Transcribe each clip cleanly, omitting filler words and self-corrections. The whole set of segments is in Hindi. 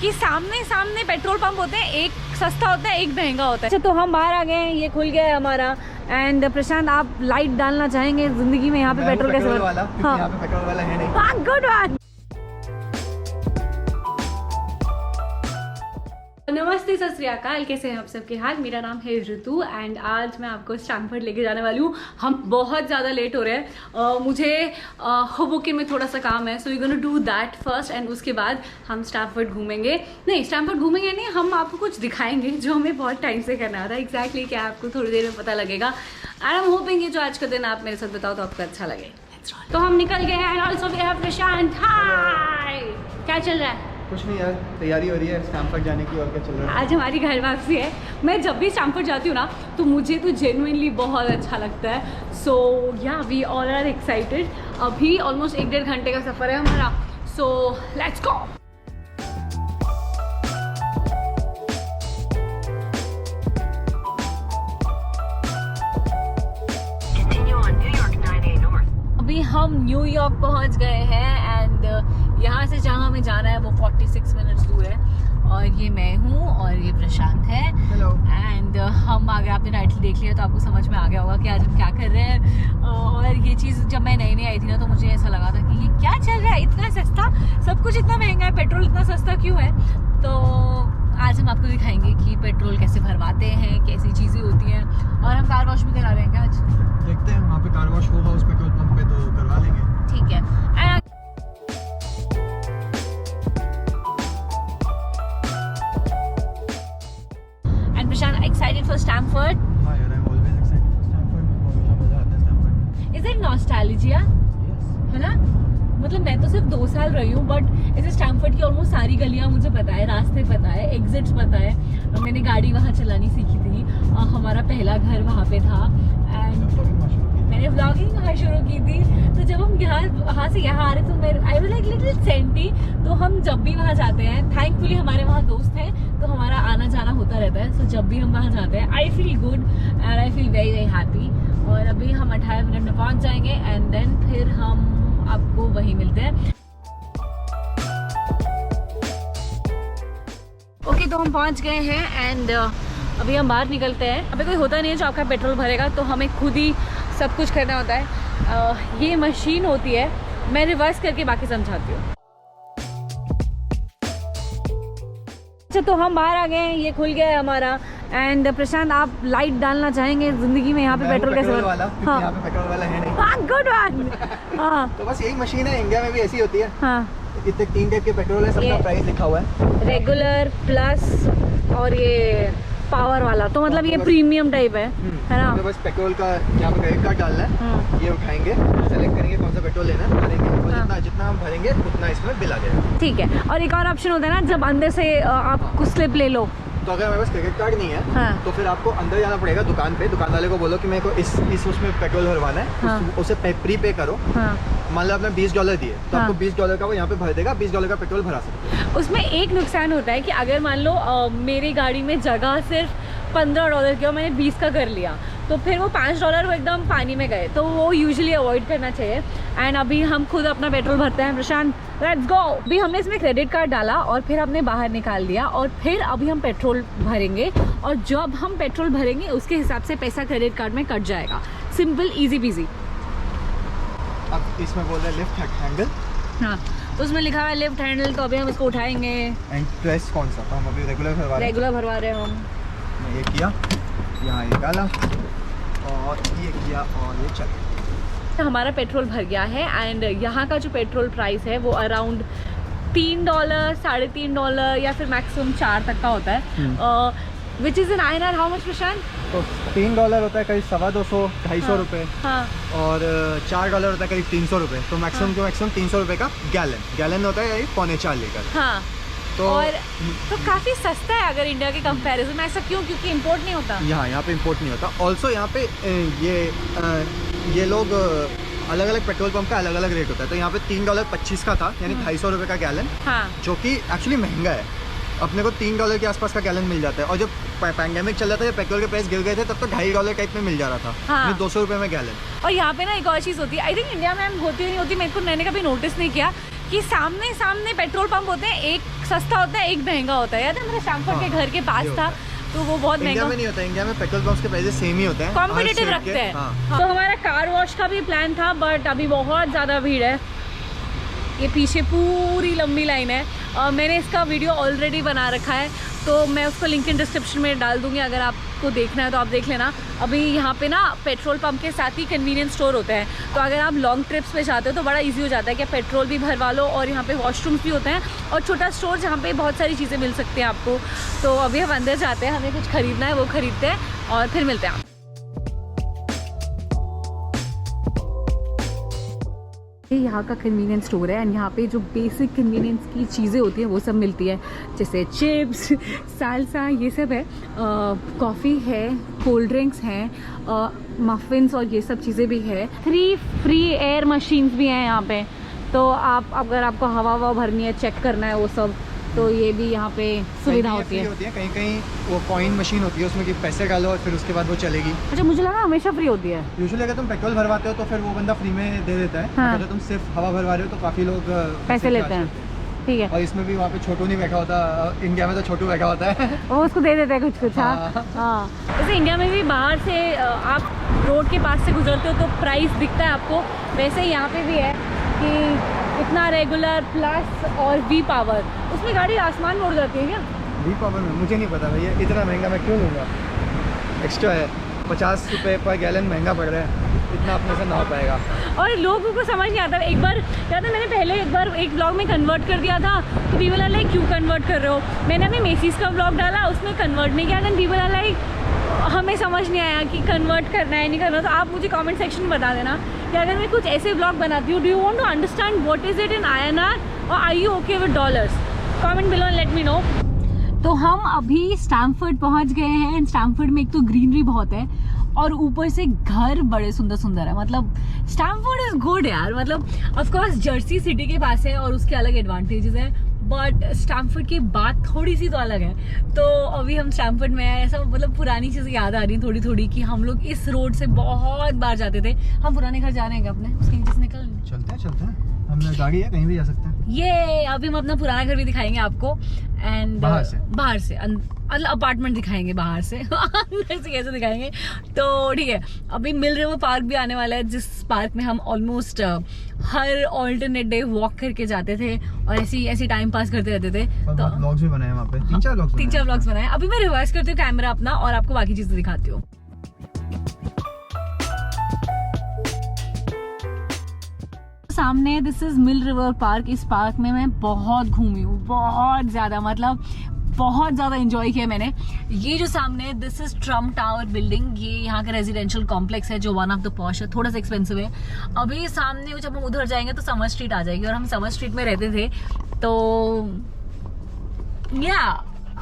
कि सामने सामने पेट्रोल पंप होते हैं, एक सस्ता होता है एक महंगा होता है। अच्छा तो हम बाहर आ गए हैं, ये खुल गया है हमारा। एंड प्रशांत आप लाइट डालना चाहेंगे जिंदगी में यहाँ पे पेट्रोल कैसे वाला? हाँ। यहाँ पे पेट्रोल वाला है नहीं। Good one. नमस्ते, सत श्री अकाल, कैसे हैं आप सबके हाल। मेरा नाम है ऋतु एंड आज मैं आपको स्टैमफोर्ड लेके जाने वाली हूँ। हम बहुत ज़्यादा लेट हो रहे हैं। मुझे होबोकेन में थोड़ा सा काम है, so you gonna do that first and उसके बाद हम स्टैमफोर्ड घूमेंगे। नहीं, स्टैमफोर्ड घूमेंगे नहीं, हम आपको कुछ दिखाएंगे जो हमें बहुत टाइम से करना था। एग्जैक्टली क्या आपको थोड़ी देर में पता लगेगा। एंड आई एम होपिंग जो आज का दिन आप मेरे साथ बताओ तो आपको अच्छा लगे। तो हम निकल गए हैं। ऑल्सो वी हैव प्रशांत। हाय, क्या चल रहा है? कुछ नहीं यार, तैयारी हो रही है स्टैमफोर्ड जाने की। और क्या चल रहा है? आज हमारी घर वापसी है। मैं जब भी स्टैमफोर्ड जाती हूँ ना तो मुझे तो जेन्युइनली बहुत अच्छा लगता है। सो या वी ऑल आर एक्साइटेड। अभी ऑलमोस्ट 1-1.5 घंटे का सफ़र है हमारा। So let's go. अभी हम न्यूयॉर्क पहुँच गए हैं एंड यहाँ से जहाँ हमें जाना है वो 46 मिनट्स दूर है। और ये मैं हूँ और ये प्रशांत है। हेलो। एंड हम आगे, आपने टाइटल देख लिया तो आपको समझ में आ गया होगा कि आज हम क्या कर रहे हैं। और ये चीज़ जब मैं नई आई थी ना तो मुझे ऐसा लगा था कि ये क्या चल रहा है, इतना सस्ता, सब कुछ इतना महंगा है, पेट्रोल इतना सस्ता क्यों है। तो आज हम आपको दिखाएंगे कि पेट्रोल कैसे भरवाते हैं, कैसी चीज़ें होती हैं। और हम कार वॉश भी करा रहे हैं क्या आज? देखते हैं, वहाँ पे कार वॉश होगा उस पेट्रोल पंप पे तो करवा लेंगे। ठीक है। Prashant, excited for Stanford? हाँ यार, I'm always excited for Stanford. बहुत मजा आता है Stanford। Is it nostalgia? Yes. है ना? मतलब मैं तो सिर्फ 2 साल रही हूँ बट इसे स्टैमफोर्ड की ऑलमोस्ट सारी गलियाँ मुझे पता है, रास्ते पता है, एग्जिट्स पता है। मैंने गाड़ी वहाँ चलानी सीखी थी। हमारा पहला घर वहाँ पे था एंड मैंने व्लॉगिंग वहाँ शुरू की थी। तो जब हम वहाँ से यहाँ आ रहे तो मैं I was like little senti. तो हम जब भी वहाँ जाते हैं, थैंकफुली हमारे वहाँ दोस्त हैं तो हमारा आना जाना होता रहता है। सो जब भी हम वहाँ जाते हैं I feel good and I feel very very happy. और अभी हम 18 मिनट में पहुँच जाएंगे एंड देन फिर हम आपको वहीं मिलते हैं। ओके, तो हम पहुँच गए हैं एंड अभी हम बाहर निकलते हैं। अभी कोई होता नहीं है जो आपका पेट्रोल भरेगा, तो हमें खुद ही सब कुछ करना होता है। ये मशीन होती है, मैं रिवर्स करके बाकी समझाती हूँ। अच्छा तो हम बाहर आ गए हैं, ये खुल गया है हमारा। एंड प्रशांत आप लाइट डालना चाहेंगे जिंदगी में यहाँ पे पेट्रोल कैसे वाला? हाँ। यहाँ पे पेट्रोल वाला है नहीं। हाँ, गुड वन। हाँ तो बस यही मशीन है, इंडिया में भी ऐसी होती है। हाँ, इतने 3 टाइप के पेट्रोल है, सबका प्राइस लिखा हुआ है। रेगुलर, प्लस और ये पावर वाला। तो मतलब ये प्रीमियम टाइप है ना? तो बस पेट्रोल का यहाँ पे क्रेडिट कार्ड डालना है, ये उठाएंगे, सेलेक्ट करेंगे कौन सा पेट्रोल लेना है, भरेंगे और जितना हम भरेंगे उतना इसमें बिल आ जाएगा। ठीक है। और एक और ऑप्शन होता है ना, जब अंदर से आप कुछ स्लिप ले लो। तो अगर हमारे पास क्रेडिट कार्ड नहीं है हाँ। तो फिर आपको अंदर जाना पड़ेगा दुकान पे। दुकान वाले को बोलो कि मेरे को इस उसमें पेट्रोल भरवाना है। हाँ। उसे प्री पे करो। हाँ। मान लो आपने $20 दिए तो हाँ। आपको $20 का वो यहाँ पे भर देगा, $20 का पेट्रोल भरा सकते हैं। उसमें एक नुकसान होता है कि अगर मान लो मेरी गाड़ी में जगह सिर्फ $15 की और मैंने 20 का कर लिया तो फिर वो $5 वो एकदम पानी में गए, तो वो यूजुअली अवॉइड करना चाहिए। एंड अभी हम खुद अपना पेट्रोल भरते हैं। प्रशांत, लेट्स गो। अभी हमने इसमें क्रेडिट कार्ड डाला और फिर हमने बाहर निकाल दिया और फिर अभी हम पेट्रोल भरेंगे और जब हम पेट्रोल भरेंगे उसके हिसाब से पैसा क्रेडिट कार्ड में कट जाएगा। Simple, easy PG. अब इसमें बोल रहे हैं लिफ्ट हैंडल। हाँ, तो उसमें लिखा हुआ है लिफ्ट हैंडल, तो अभी हम इसको उठाएंगे। एंड प्रेस कौन सा? तो हम अभी रेगुलर भरवा रहे हैं। हम ये किया, यहाँ ये डाला और ये किया और ये चल। हमारा पेट्रोल भर गया है एंड यहाँ का जो पेट्रोल प्राइस है वो अराउंड $3, $3.5 या फिर मैक्सिमम 4 तक का होता है। Which is in INR how much Prashant? तो $3 होता है करीब 250, 250 रुपये। हाँ। और $4 होता है करीब 300 रुपये। तो मैक्सिमम टू मैक्सिमम 300 रुपये का गैलन होता है, 4.25 लीटर। हाँ। तो काफ़ी सस्ता है अगर इंडिया के कंपैरिजन में। ऐसा क्यों? क्योंकि इंपोर्ट नहीं होता यहाँ पे इंपोर्ट नहीं होता। ऑल्सो यहाँ पे ये लोग अलग अलग पेट्रोल पंप का अलग अलग रेट होता है। तो यहाँ पे $3.25 का था, यानी 250 रुपये का गैलन। हाँ। जो कि एक्चुअली महंगा है। अपने को $3 के आसपास का गैलन मिल जाता है। और जब पैंडेमिक चल रहा था, जब पेट्रोल के प्राइस गिर गए थे, तब तो $2.50 टाइप में मिल जा रहा था। हाँ। 200 रुपये में गैलन। और यहाँ पे ना एक और चीज़ होती है, आई थिंक इंडिया में होती नहीं होती, मेरे को मैंने कभी नोटिस नहीं किया कि सामने सामने पेट्रोल पंप होते हैं, एक सस्ता होता है एक महंगा होता है। याद है मेरे स्टैमफोर्ड के घर के पास था, तो वो बहुत इंडिया महंगा। में नहीं होता, इंडिया में पेट्रोल पंप्स के प्राइसेस सेम ही होते हैं, कॉम्पिटिटिव रखते हैं। तो हमारा कार वॉश का भी प्लान था, बट अभी बहुत ज़्यादा भीड़ है। ये पीछे पूरी लंबी लाइन है। मैंने इसका वीडियो ऑलरेडी बना रखा है, तो मैं उसको लिंक इन डिस्क्रिप्शन में डाल दूंगी, अगर आपको देखना है तो आप देख लेना। अभी यहाँ पे ना पेट्रोल पंप के साथ ही कन्वीनियंस स्टोर होते हैं, तो अगर आप लॉन्ग ट्रिप्स पे जाते हो तो बड़ा इजी हो जाता है कि पेट्रोल भी भरवा लो, और यहाँ पे वॉशरूम्स भी होते हैं और छोटा स्टोर जहाँ पे बहुत सारी चीज़ें मिल सकती हैं आपको। तो अभी हम अंदर जाते हैं, हमें कुछ ख़रीदना है वो ख़रीदते हैं और फिर मिलते हैं। यहाँ का कन्वीनियंस स्टोर है एंड यहाँ पे जो बेसिक कन्वीनियंस की चीज़ें होती हैं वो सब मिलती है, जैसे चिप्स, सालसा, ये सब है। कॉफ़ी है, कोल्ड ड्रिंक्स हैं, मफ़िन्स और ये सब चीज़ें भी है। फ्री एयर मशीन्स भी हैं यहाँ पे, तो आप अगर आपको हवा भरनी है, चेक करना है वो सब, तो ये भी यहाँ पे सुविधा होती है। कहीं कहीं वो कॉइन मशीन होती है, उसमें कि पैसे डालो और फिर उसके बाद वो चलेगी। अच्छा, मुझे लगा हमेशा फ्री होती है। यूजुअली अगर तुम पेट्रोल भरवाते हो तो फिर वो बंदा फ्री में दे देता है। हाँ। अगर तुम सिर्फ हवा भरवा रहे हो तो काफ़ी लोग पैसे लेते हैं। ठीक है। और इसमें भी वहाँ पे छोटू नहीं बैठा होता, इंडिया में तो छोटू बैठा होता है। वो उसको दे देते हैं कुछ। हाँ। जैसे इंडिया में भी बाहर से आप रोड के पास से गुजरते हो तो प्राइस दिखता है आपको, वैसे ही यहाँ पे भी है कि इतना रेगुलर प्लस और वी पावर, उसमें गाड़ी आसमान में उड़ जाती है क्या? वी पावर में मुझे नहीं पता भैया, इतना महंगा मैं क्यों लूँगा, एक्स्ट्रा है। 50 रुपये पर गैलन महंगा पड़ रहा है, इतना अपने से ना हो पाएगा। और लोगों को समझ नहीं आता। एक बार क्या था, मैंने पहले एक बार एक ब्लॉग में कन्वर्ट कर दिया था, तो पीपल आर लाइक क्यों कन्वर्ट कर रहे हो। मैंने अभी मेसीज का ब्लॉग डाला, उसमें कन्वर्ट नहीं किया, देन पीपल आर लाइक हमें समझ नहीं आया कि कन्वर्ट करना है नहीं करना। तो आप मुझे कमेंट सेक्शन में बता देना कि अगर मैं कुछ ऐसे ब्लॉग बनाती हूँ, do you want to understand what is it in INR और are you okay with dollars? Comment below and let me know. तो हम अभी स्टैमफोर्ड पहुंच गए हैं। स्टैमफोर्ड में एक तो ग्रीनरी बहुत है और ऊपर से घर बड़े सुंदर सुंदर है। मतलब स्टैमफोर्ड इज गुड यार। मतलब ऑफ कोर्स जर्सी सिटी के पास है और उसके अलग एडवांटेजेस है, बट स्टैमफोर्ड की बात थोड़ी सी तो अलग है। तो अभी हम स्टैमफोर्ड में हैं, ऐसा मतलब पुरानी चीज़ें याद आ रही हैं थोड़ी थोड़ी कि हम लोग इस रोड से बहुत बार जाते थे। हम पुराने घर जा रहे हैं क्या अपने? उसके नीचे से निकल चलते हैं, हमने गाड़ी है, कहीं भी जा सकते हैं। ये अभी हम अपना पुराना घर भी दिखाएंगे आपको, एंड बाहर से अपार्टमेंट दिखाएंगे बाहर से। अंदर से कैसे दिखाएंगे, तो ठीक है। अभी मिल रिवर पार्क भी आने वाला है, जिस पार्क में हम ऑलमोस्ट हर ऑल्टरनेट डे वॉक करके जाते थे और ऐसी टाइम पास करते रहते थे। तो व्लॉग्स भी बनाए वहाँ पे, 3-4 व्लॉग्स बनाए। अभी मैं रिवर्स करती हूँ कैमरा अपना और आपको बाकी चीजें दिखाती हूँ। सामने this is mill river park. इस पार्क में मैं बहुत घूमी हूँ, बहुत ज्यादा, मतलब बहुत ज़्यादा एंजॉय किया मैंने। ये जो सामने है, this is Trump tower building. ये यहाँ का रेजिडेंशियल कॉम्प्लेक्स है जो वन ऑफ द पॉश है, थोड़ा सा एक्सपेंसिव है। अभी सामने जब हम उधर जाएंगे तो समर स्ट्रीट आ जाएगी, और हम समर स्ट्रीट में रहते थे, तो ये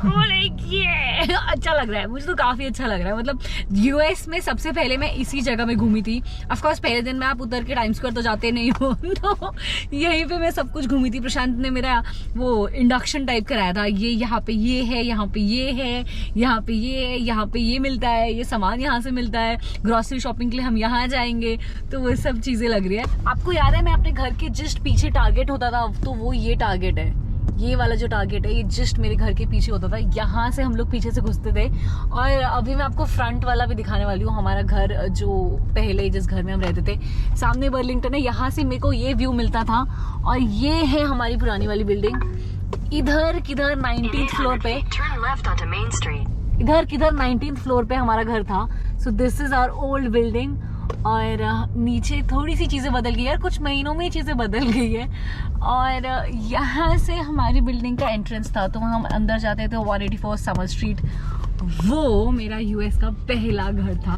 अच्छा लग रहा है मुझे, तो काफी अच्छा लग रहा है। मतलब यूएस में सबसे पहले मैं इसी जगह में घूमी थी। ऑफ कोर्स पहले दिन में आप उतर के टाइम स्क्वायर तो जाते नहीं हो, तो यहीं पे मैं सब कुछ घूमी थी। प्रशांत ने मेरा वो इंडक्शन टाइप कराया था, ये यहाँ पे ये है, यहाँ पे ये है, यहाँ पे ये है, यहाँ पे ये मिलता है, ये सामान यहाँ से मिलता है, ग्रोसरी शॉपिंग के लिए हम यहाँ जाएंगे, तो वो सब चीजें लग रही है। आपको याद है मैं अपने घर के जस्ट पीछे टारगेट होता था, तो वो ये टारगेट है, ये वाला जो टारगेट है ये जस्ट मेरे घर के पीछे होता था। यहाँ से हम लोग पीछे से घुसते थे। और अभी मैं आपको फ्रंट वाला भी दिखाने वाली हूँ, हमारा घर जो पहले जिस घर में हम रहते थे। सामने बर्लिंगटन है, यहाँ से मेरे को ये व्यू मिलता था। और ये है हमारी पुरानी वाली बिल्डिंग। इधर किधर 19th फ्लोर पे, इधर किधर 19th फ्लोर पे हमारा घर था। So this is our old building. और नीचे थोड़ी सी चीज़ें बदल गई है, कुछ महीनों में चीज़ें बदल गई है। और यहाँ से हमारी बिल्डिंग का एंट्रेंस था, तो हम अंदर जाते थे 184 समर स्ट्रीट। वो मेरा यूएस का पहला घर था।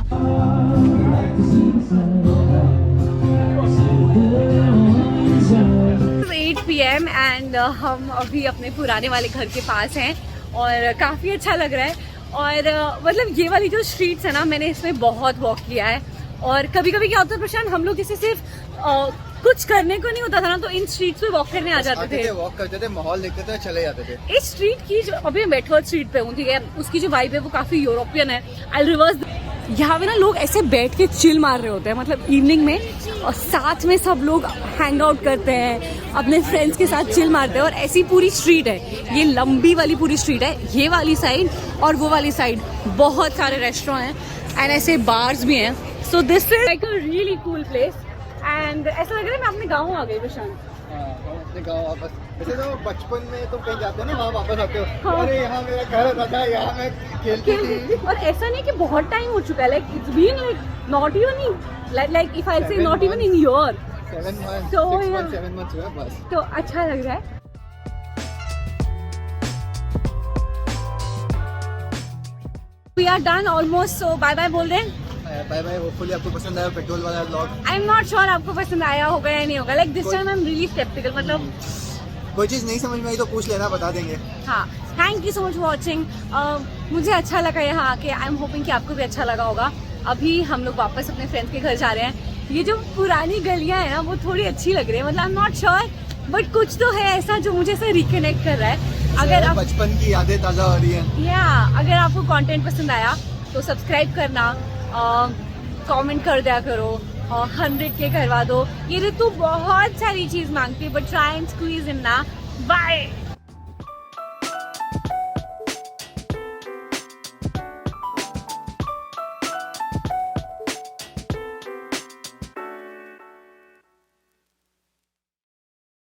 8 PM एंड हम अभी अपने पुराने वाले घर के पास हैं और काफ़ी अच्छा लग रहा है। और मतलब ये वाली जो स्ट्रीट्स है ना, मैंने इसमें बहुत वॉक किया है। और कभी कभी क्या होता है प्रशांत, हम लोग जैसे सिर्फ कुछ करने को नहीं होता था ना, तो इन स्ट्रीट्स पे वॉक करने आ जाते थे, वॉक करते थे, माहौल देखते थे, चले जाते थे। इस स्ट्रीट की जो अभी मैं बेटफोर्ड स्ट्रीट पे हूँ, ठीक है, उसकी जो वाइब है वो काफी यूरोपियन है। आई रिवर्स यहाँ पे ना लोग ऐसे बैठ के चिल मार रहे होते हैं, मतलब इवनिंग में, और साथ में सब लोग हैंग आउट करते हैं, अपने फ्रेंड्स के साथ चिल मारते हैं। और ऐसी पूरी स्ट्रीट है, ये लंबी वाली पूरी स्ट्रीट है, ये वाली साइड और वो वाली साइड बहुत सारे रेस्टोरेंट हैं एंड ऐसे बार्स भी हैं। सो this is like a really cool place and ऐसा लग रहा है मैं अपने गाँव आ गई प्रशांत। अपने गाँव वापस, वैसे तो बचपन में तुम कहीं जाते हो ना, वहाँ वापस आते हो, अरे यहाँ मेरा घर होता था, यहाँ मैं खेलती थी। और ऐसा नहीं कि बहुत टाइम हो चुका है, like it's been like not even like if I say not even in year 7 months, तो 6 months, 7 months हुआ बस। तो अच्छा लग रहा है। We are done almost, so bye bye बोल रहे हैं। बाय बाय, होपफुली आपको पसंद आया पेट्रोल वाला vlog. I am not sure आपको पसंद आया होगा या नहीं होगा, like this time I am really sceptical, मतलब कोई चीज़ नहीं समझ में आई तो पूछ लेना, बता देंगे। हाँ, thank you so much for watching. मुझे अच्छा लगा यहाँ आके, आई एम होपिंग कि आपको भी अच्छा लगा होगा। अभी हम लोग वापस अपने फ्रेंड्स के घर जा रहे हैं। ये जो पुरानी गलियाँ हैं ना वो थोड़ी अच्छी लग रही है, मतलब आई एम नॉट श्योर बट कुछ तो है ऐसा जो मुझे ऐसा रिकनेक्ट कर रहा है। अगर आप बचपन की यादें ताज़ा हो रही हैं। या अगर आपको कंटेंट पसंद आया तो सब्सक्राइब करना, कमेंट कर दिया करो, 100K करवा दो। ये ऋतु बहुत सारी चीज़ मांगती है बट ट्राई एंड स्क्वीज इन ना। बाय।